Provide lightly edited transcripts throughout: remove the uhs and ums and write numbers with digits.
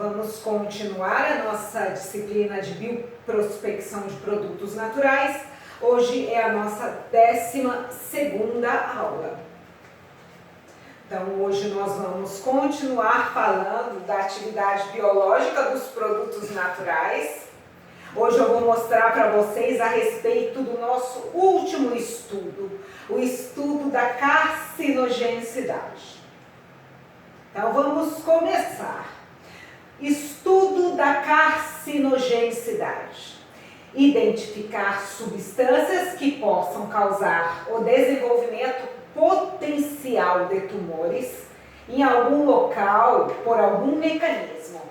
Vamos continuar a nossa disciplina de bioprospecção de produtos naturais. Hoje é a nossa 12ª aula. Então, hoje nós vamos continuar falando da atividade biológica dos produtos naturais. Hoje eu vou mostrar para vocês a respeito do nosso último estudo, o estudo da carcinogenicidade. Então, vamos começar. Estudo da carcinogenicidade. Identificar substâncias que possam causar o desenvolvimento potencial de tumores em algum local por algum mecanismo,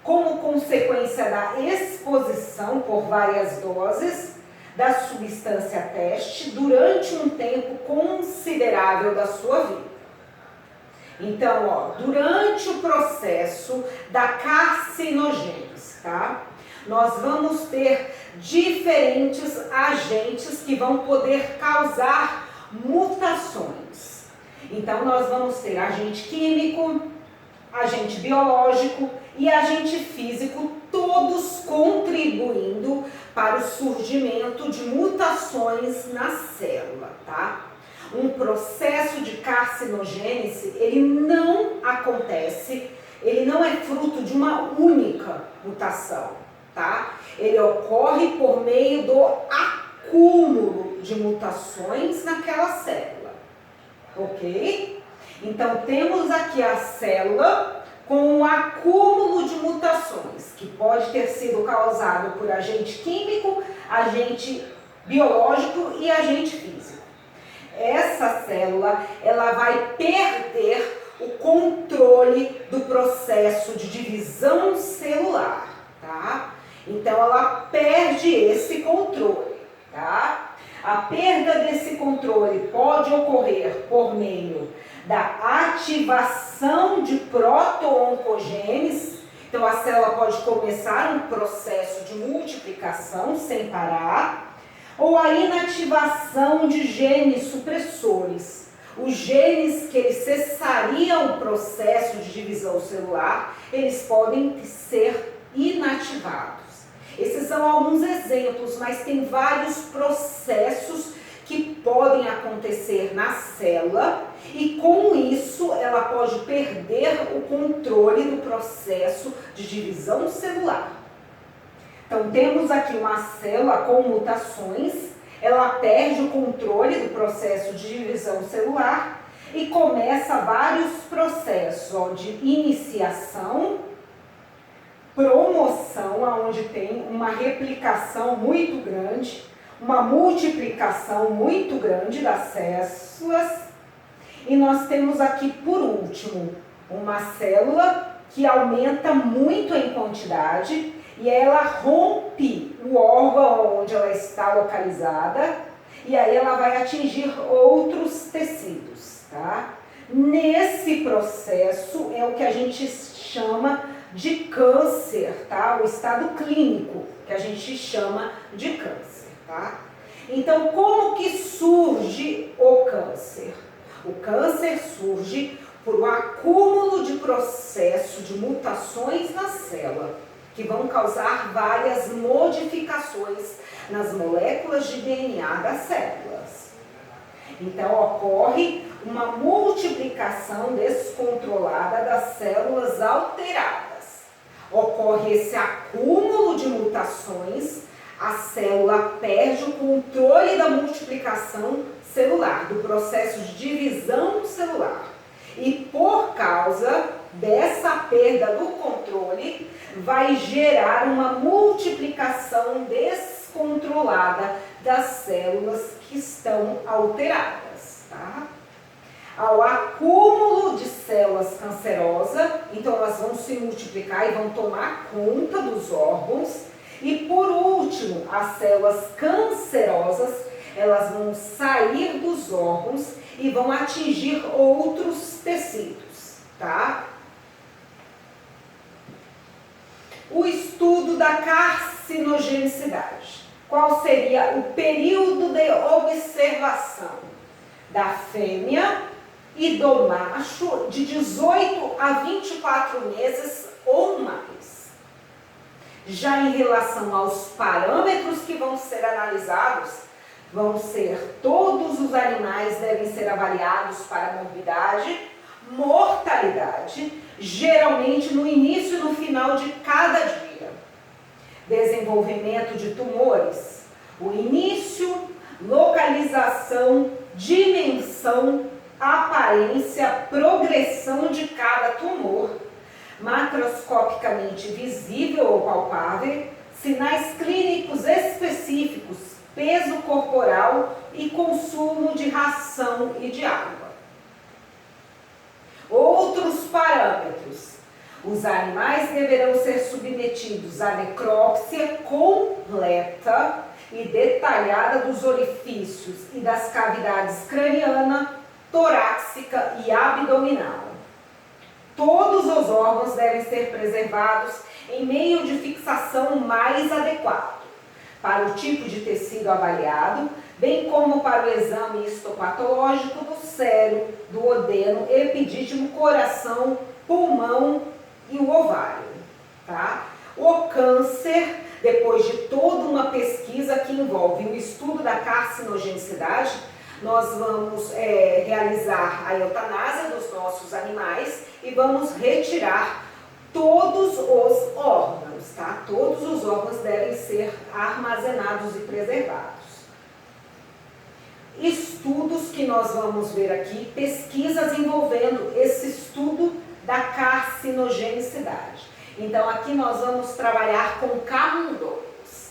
como consequência da exposição por várias doses da substância teste durante um tempo considerável da sua vida. Então, durante o processo da carcinogênese, tá? Nós vamos ter diferentes agentes que vão poder causar mutações. Então, nós vamos ter agente químico, agente biológico e agente físico, todos contribuindo para o surgimento de mutações na célula, tá? Um processo de carcinogênese, ele não acontece, ele não é fruto de uma única mutação, tá? Ele ocorre por meio do acúmulo de mutações naquela célula, ok? Então, temos aqui a célula com um acúmulo de mutações, que pode ter sido causado por agente químico, agente biológico e agente físico. Essa célula, ela vai perder o controle do processo de divisão celular, tá? Então, ela perde esse controle, tá? A perda desse controle pode ocorrer por meio da ativação de proto-oncogenes. Então, a célula pode começar um processo de multiplicação sem parar, ou a inativação de genes supressores. Os genes que eles cessariam o processo de divisão celular, eles podem ser inativados. Esses são alguns exemplos, mas tem vários processos que podem acontecer na célula e com isso ela pode perder o controle do processo de divisão celular. Então, temos aqui uma célula com mutações, ela perde o controle do processo de divisão celular e começa vários processos de iniciação, promoção, onde tem uma replicação muito grande, uma multiplicação muito grande das células. E nós temos aqui, por último, uma célula que aumenta muito em quantidade e ela rompe o órgão onde ela está localizada e aí ela vai atingir outros tecidos, tá? Nesse processo é o que a gente chama de câncer, tá? O estado clínico que a gente chama de câncer, tá? Então, como que surge o câncer? O câncer surge por um acúmulo de processo de mutações na célula, que vão causar várias modificações nas moléculas de DNA das células. Então, ocorre uma multiplicação descontrolada das células alteradas. Ocorre esse acúmulo de mutações, a célula perde o controle da multiplicação celular, do processo de divisão celular. E por causa dessa perda do controle, vai gerar uma multiplicação descontrolada das células que estão alteradas, tá? Ao acúmulo de células cancerosas, então elas vão se multiplicar e vão tomar conta dos órgãos. E por último, as células cancerosas, elas vão sair dos órgãos e vão atingir outros tecidos, tá? O estudo da carcinogenicidade. Qual seria o período de observação da fêmea e do macho de 18 a 24 meses ou mais. Já em relação aos parâmetros que vão ser analisados, todos os animais devem ser avaliados para morbidade, mortalidade, geralmente no início e no final de cada dia. Desenvolvimento de tumores, o início, localização, dimensão, aparência, progressão de cada tumor, macroscopicamente visível ou palpável, sinais clínicos específicos, peso corporal e consumo de ração e de água. Outros parâmetros. Os animais deverão ser submetidos à necrópsia completa e detalhada dos orifícios e das cavidades craniana, torácica e abdominal. Todos os órgãos devem ser preservados em meio de fixação mais adequado para o tipo de tecido avaliado, bem como para o exame histopatológico do cérebro, do odeno, epidídimo, coração, pulmão e o ovário. Tá? O câncer, depois de toda uma pesquisa que envolve o estudo da carcinogenicidade, nós vamos realizar a eutanásia dos nossos animais e vamos retirar todos os órgãos, tá? Todos os órgãos devem ser armazenados e preservados. Estudos que nós vamos ver aqui, pesquisas envolvendo esse estudo da carcinogenicidade. Então aqui nós vamos trabalhar com camundongos.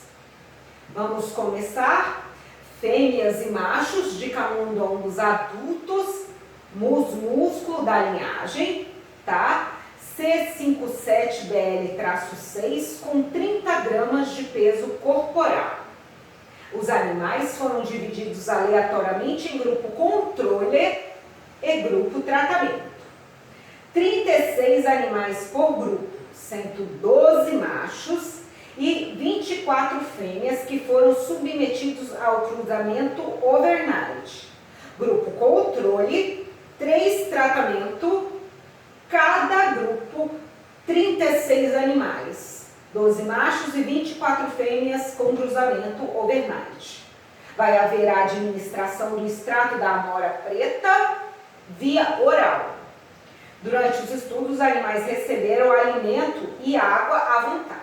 Vamos começar fêmeas e machos de camundongos adultos, músculo da linhagem, tá? C57BL-6 com 30 gramas de peso corporal. Os animais foram divididos aleatoriamente em grupo controle e grupo tratamento. 36 animais por grupo, 112 machos e 24 fêmeas que foram submetidos ao cruzamento overnight. Grupo controle, 3 tratamento, cada grupo 36 animais, 12 machos e 24 fêmeas com cruzamento overnight. Vai haver a administração do extrato da amora preta via oral. Durante os estudos, os animais receberam alimento e água à vontade.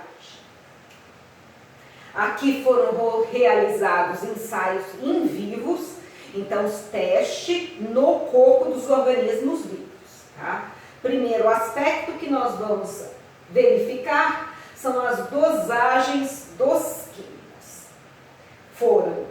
Aqui foram realizados ensaios em vivos, então os testes no corpo dos organismos vivos. Tá? Primeiro aspecto que nós vamos verificar são as dosagens dos químicos. Foram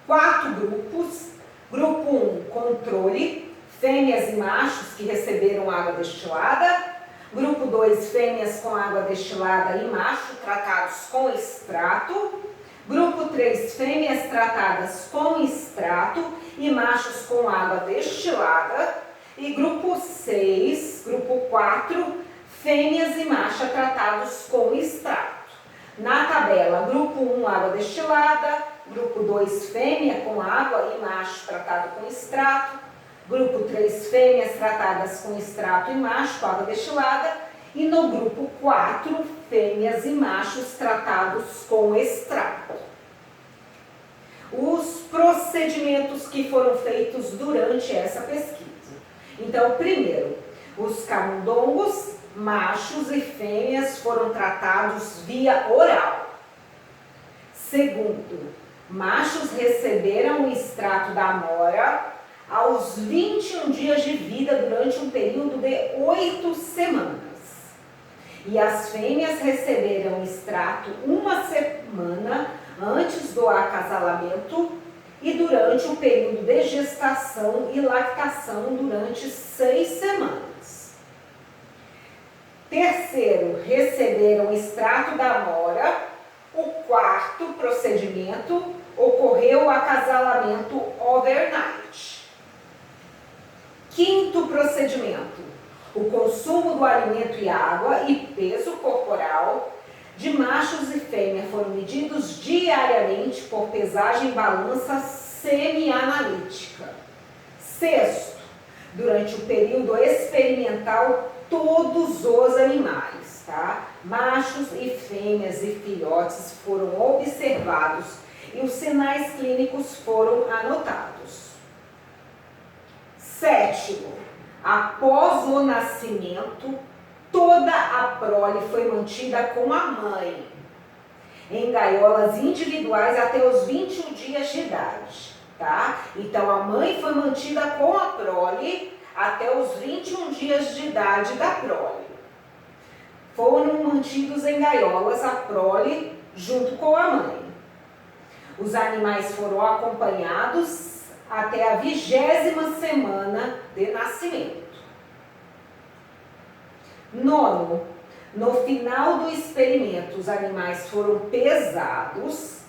4 grupos. Grupo 1, controle, fêmeas e machos que receberam água destilada. Grupo 2, fêmeas com água destilada e macho tratados com extrato. Grupo 3, fêmeas tratadas com extrato e machos com água destilada. E grupo 6, grupo 4, fêmeas e macho tratados com extrato. Na tabela, grupo 1, água destilada, grupo 2, fêmea com água e macho tratado com extrato, grupo 3, fêmeas tratadas com extrato e macho com água destilada, e no grupo 4, fêmeas e machos tratados com extrato. Os procedimentos que foram feitos durante essa pesquisa. Então, primeiro, os camundongos, machos e fêmeas foram tratados via oral. Segundo, machos receberam o extrato da amora aos 21 dias de vida durante um período de 8 semanas. E as fêmeas receberam o extrato 1 semana antes do acasalamento e durante o período de gestação e lactação durante 6 semanas. Terceiro, receberam extrato da amora. O quarto procedimento ocorreu o acasalamento overnight. Quinto procedimento, o consumo do alimento e água e peso corporal de machos e fêmeas foram medidos diariamente por pesagem em balança semi-analítica. Sexto, durante o período experimental, todos os animais, tá? Machos e fêmeas e filhotes foram observados e os sinais clínicos foram anotados. Sétimo, após o nascimento, toda a prole foi mantida com a mãe, em gaiolas individuais até os 21 dias de idade, tá? Então, a mãe foi mantida com a prole até os 21 dias de idade da prole. Foram mantidos em gaiolas a prole junto com a mãe. Os animais foram acompanhados até a 20ª semana de nascimento. Nono, no final do experimento, os animais foram pesados,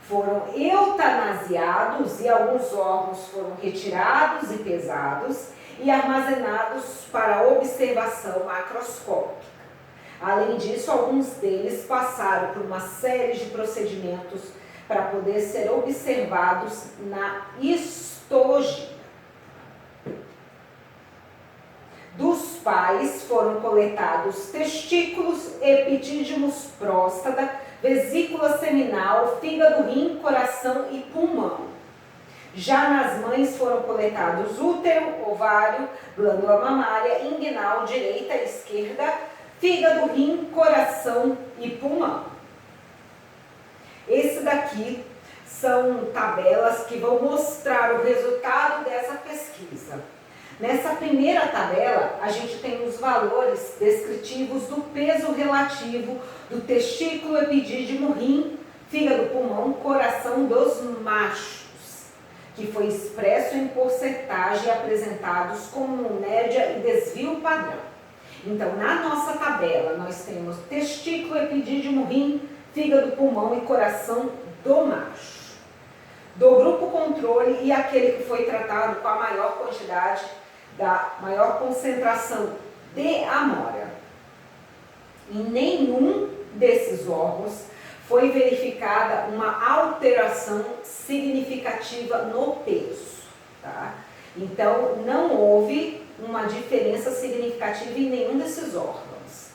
foram eutanasiados e alguns órgãos foram retirados e pesados e armazenados para observação macroscópica. Além disso, alguns deles passaram por uma série de procedimentos para poder ser observados na histologia. Dos pais foram coletados testículos, epidídimos, próstata, vesícula seminal, fígado, rim, coração e pulmão. Já nas mães foram coletados útero, ovário, glândula mamária, inguinal, direita e esquerda, fígado, rim, coração e pulmão. Esse daqui são tabelas que vão mostrar o resultado dessa pesquisa. Nessa primeira tabela, a gente tem os valores descritivos do peso relativo do testículo, epidídimo, rim, fígado, pulmão, coração dos machos, que foi expresso em porcentagem e apresentados como média e desvio padrão. Então, na nossa tabela, nós temos testículo, epidídimo, rim, fígado, pulmão e coração do macho. Do grupo controle e aquele que foi tratado com a maior quantidade, da maior concentração de amora. Em nenhum desses órgãos foi verificada uma alteração significativa no peso, tá? Então, não houve uma diferença significativa em nenhum desses órgãos.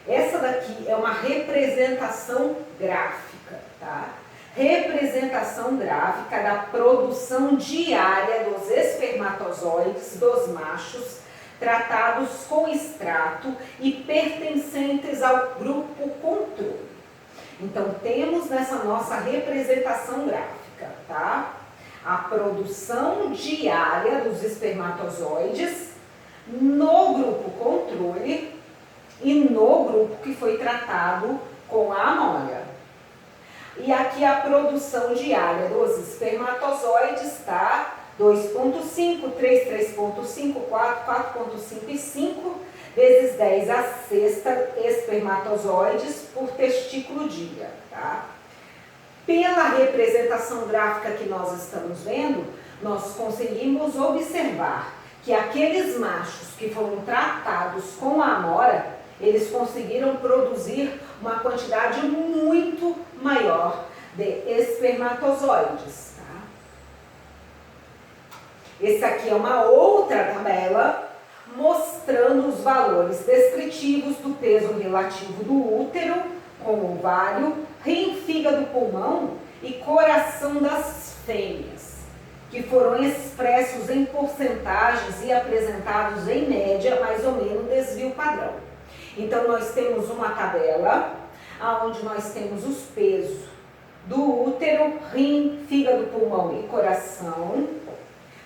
Essa daqui é uma representação gráfica, tá? Representação gráfica da produção diária dos espermatozoides dos machos tratados com extrato e pertencentes ao grupo controle. Então, temos nessa nossa representação gráfica, tá? A produção diária dos espermatozoides no grupo controle e no grupo que foi tratado com a amônia. E aqui a produção diária dos espermatozoides, tá? 2,5, 3, 3,5, 4, 4,5 e 5, vezes 10 a sexta espermatozoides por testículo dia, tá? Pela representação gráfica que nós estamos vendo, nós conseguimos observar que aqueles machos que foram tratados com a amora, eles conseguiram produzir uma quantidade muito maior de espermatozoides. Tá? Esse aqui é uma outra tabela mostrando os valores descritivos do peso relativo do útero com ovário, rim, fígado, pulmão e coração das fêmeas, que foram expressos em porcentagens e apresentados em média, mais ou menos desvio padrão. Então, nós temos uma tabela onde nós temos os pesos do útero, rim, fígado, pulmão e coração,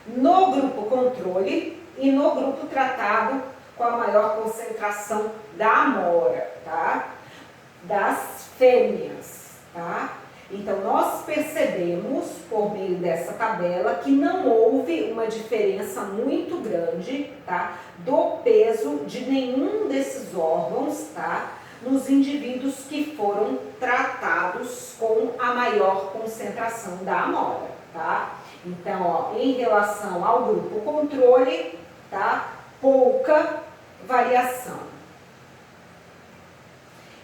no grupo controle e no grupo tratado com a maior concentração da amora, tá? Das fêmeas, tá? Então, nós percebemos, por meio dessa tabela, que não houve uma diferença muito grande, tá? Do peso de nenhum desses órgãos, tá? Nos indivíduos que foram tratados com a maior concentração da amora, tá? Então, ó, em relação ao grupo controle, tá? Pouca variação.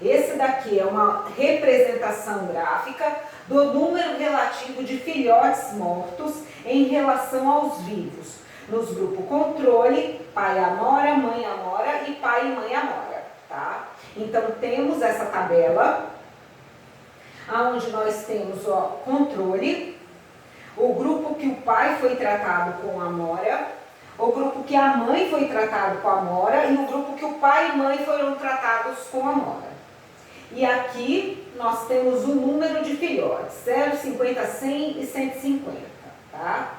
Esse daqui é uma representação gráfica do número relativo de filhotes mortos em relação aos vivos, Nos grupos controle, pai amora, mãe amora e pai e mãe amora, tá? Então, temos essa tabela, onde nós temos, ó, controle, o grupo que o pai foi tratado com amora, o grupo que a mãe foi tratado com amora e o grupo que o pai e mãe foram tratados com amora. E aqui nós temos o número de filhotes, 0, 50, 100 e 150, tá?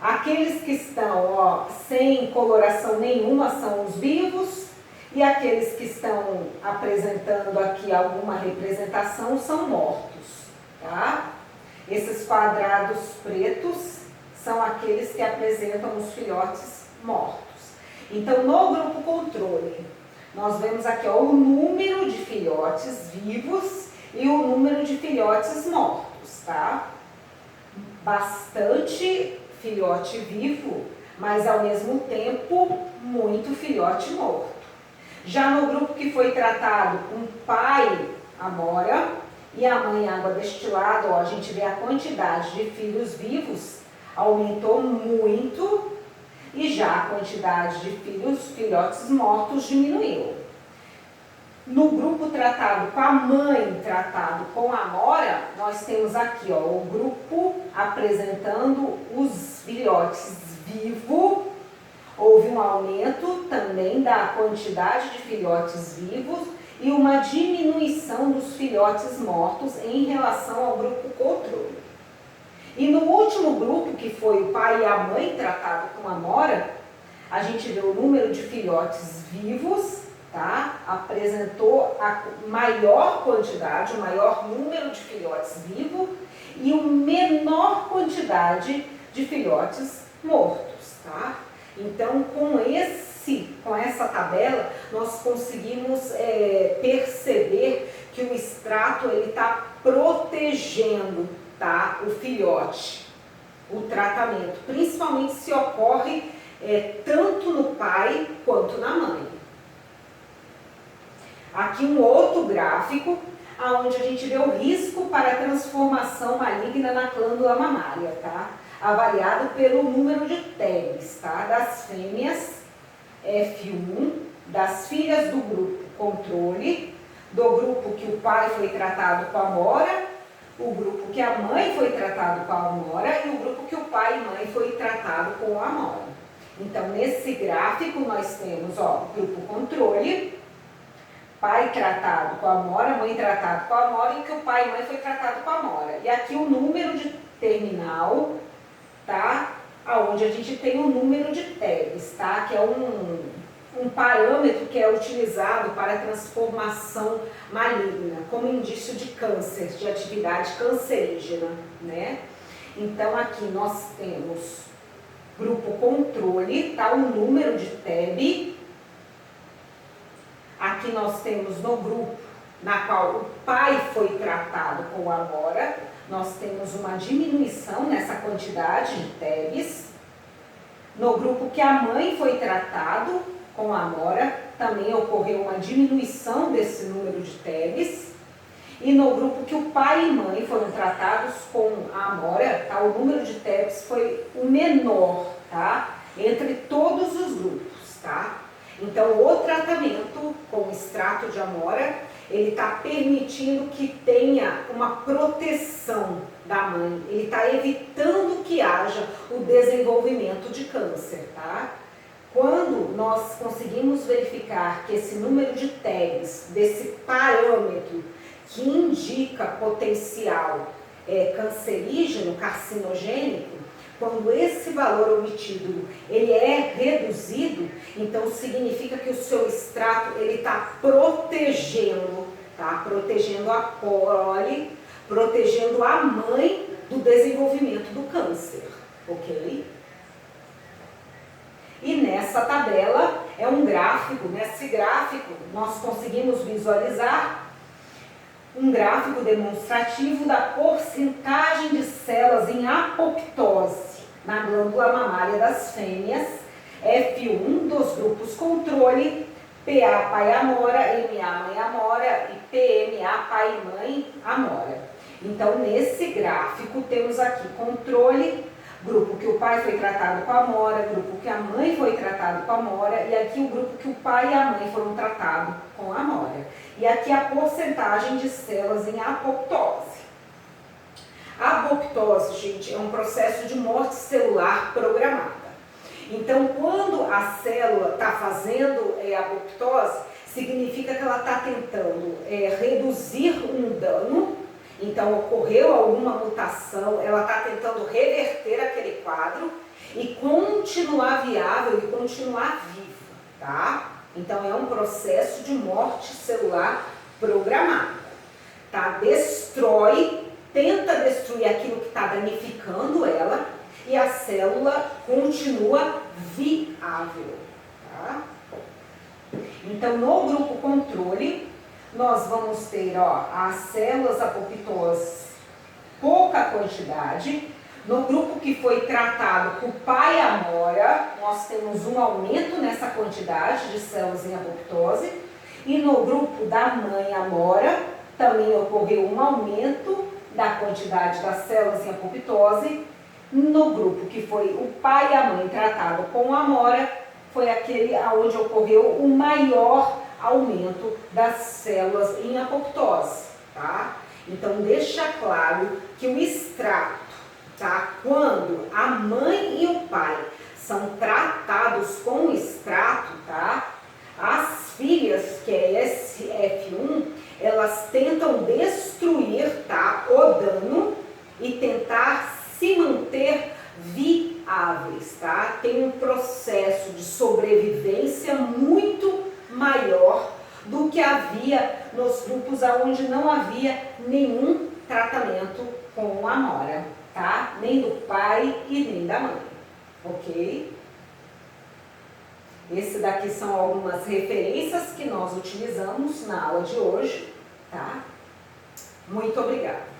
Aqueles que estão, ó, sem coloração nenhuma são os vivos, e aqueles que estão apresentando aqui alguma representação são mortos, tá? Esses quadrados pretos são aqueles que apresentam os filhotes mortos. Então, no grupo controle, nós vemos aqui, ó, o número de filhotes vivos e o número de filhotes mortos, tá? Bastante filhote vivo, mas ao mesmo tempo muito filhote morto. Já no grupo que foi tratado com pai amora e a mãe água destilada, ó, a gente vê a quantidade de filhos vivos aumentou muito e já a quantidade de filhotes mortos diminuiu. No grupo tratado com a mãe, tratado com a amora, nós temos aqui, ó, o grupo apresentando os filhotes vivos. Houve um aumento também da quantidade de filhotes vivos e uma diminuição dos filhotes mortos em relação ao grupo controle. E no último grupo, que foi o pai e a mãe tratado com amora, a gente vê o número de filhotes vivos, tá? Apresentou a maior quantidade, o maior número de filhotes vivos e uma menor quantidade de filhotes mortos, tá? Então, com essa tabela, nós conseguimos perceber que o extrato está protegendo, tá, o filhote, o tratamento, principalmente se ocorre tanto no pai quanto na mãe. Aqui um outro gráfico, onde a gente vê o risco para transformação maligna na glândula mamária, tá? Avaliado pelo número de TEGs, tá? Das fêmeas F1, das filhas do grupo controle, do grupo que o pai foi tratado com amora, o grupo que a mãe foi tratado com a amora e o grupo que o pai e mãe foi tratado com a amora. Então, nesse gráfico nós temos, ó, grupo controle, pai tratado com a amora, mãe tratado com a amora e que o pai e mãe foi tratado com a amora. E aqui o número de terminal, tá? Onde a gente tem o número de TEGs, tá? Que é um parâmetro que é utilizado para a transformação maligna, como indício de câncer, de atividade cancerígena, né? Então, aqui nós temos grupo controle, tá? O número de TEB. Aqui nós temos no grupo na qual o pai foi tratado com amora, nós temos uma diminuição nessa quantidade de TEGs. No grupo que a mãe foi tratado com amora, também ocorreu uma diminuição desse número de TEGs. E no grupo que o pai e mãe foram tratados com a amora, tá, o número de TEGs foi o menor, tá, entre todos os grupos, tá? Então, o tratamento com extrato de amora, ele está permitindo que tenha uma proteção da mãe, ele está evitando que haja o desenvolvimento de câncer, tá? Quando nós conseguimos verificar que esse número de TEGs, desse parâmetro que indica potencial cancerígeno, carcinogênico, quando esse valor obtido ele é reduzido, então significa que o seu extrato ele está protegendo, tá? Protegendo a prole, protegendo a mãe do desenvolvimento do câncer, ok? E nessa tabela é um gráfico, nesse gráfico nós conseguimos visualizar um gráfico demonstrativo da porcentagem de células em apoptose na glândula mamária das fêmeas, F1 dos grupos controle, PA pai amora, MA mãe amora e PMA pai e mãe amora. Então, nesse gráfico temos aqui controle, grupo que o pai foi tratado com a amora, grupo que a mãe foi tratado com a amora, e aqui o grupo que o pai e a mãe foram tratados com a amora. E aqui a porcentagem de células em apoptose. A apoptose, gente, é um processo de morte celular programada. Então, quando a célula está fazendo apoptose, significa que ela está tentando reduzir um dano. Então, ocorreu alguma mutação, ela está tentando reverter aquele quadro e continuar viável e continuar viva, tá? Então, é um processo de morte celular programada, tá? Tenta destruir aquilo que está danificando ela e a célula continua viável, tá? Então, no grupo controle, nós vamos ter as células apoptoses, pouca quantidade. No grupo que foi tratado com o pai amora, nós temos um aumento nessa quantidade de células em apoptose. E no grupo da mãe amora, também ocorreu um aumento da quantidade das células em apoptose. No grupo que foi o pai e a mãe tratado com a amora, foi aquele onde ocorreu o maior aumento das células em apoptose, tá? Então, deixa claro que o extrato, tá? Quando a mãe e o pai são tratados com o extrato, tá? As filhas, que é esse F1, elas tentam destruir, tá, o dano e tentar se manter viáveis, tá? Tem um processo de sobrevivência muito maior do que havia nos grupos onde não havia nenhum tratamento com a amora, tá? Nem do pai e nem da mãe, ok? Esse daqui são algumas referências que nós utilizamos na aula de hoje, tá? Muito obrigada.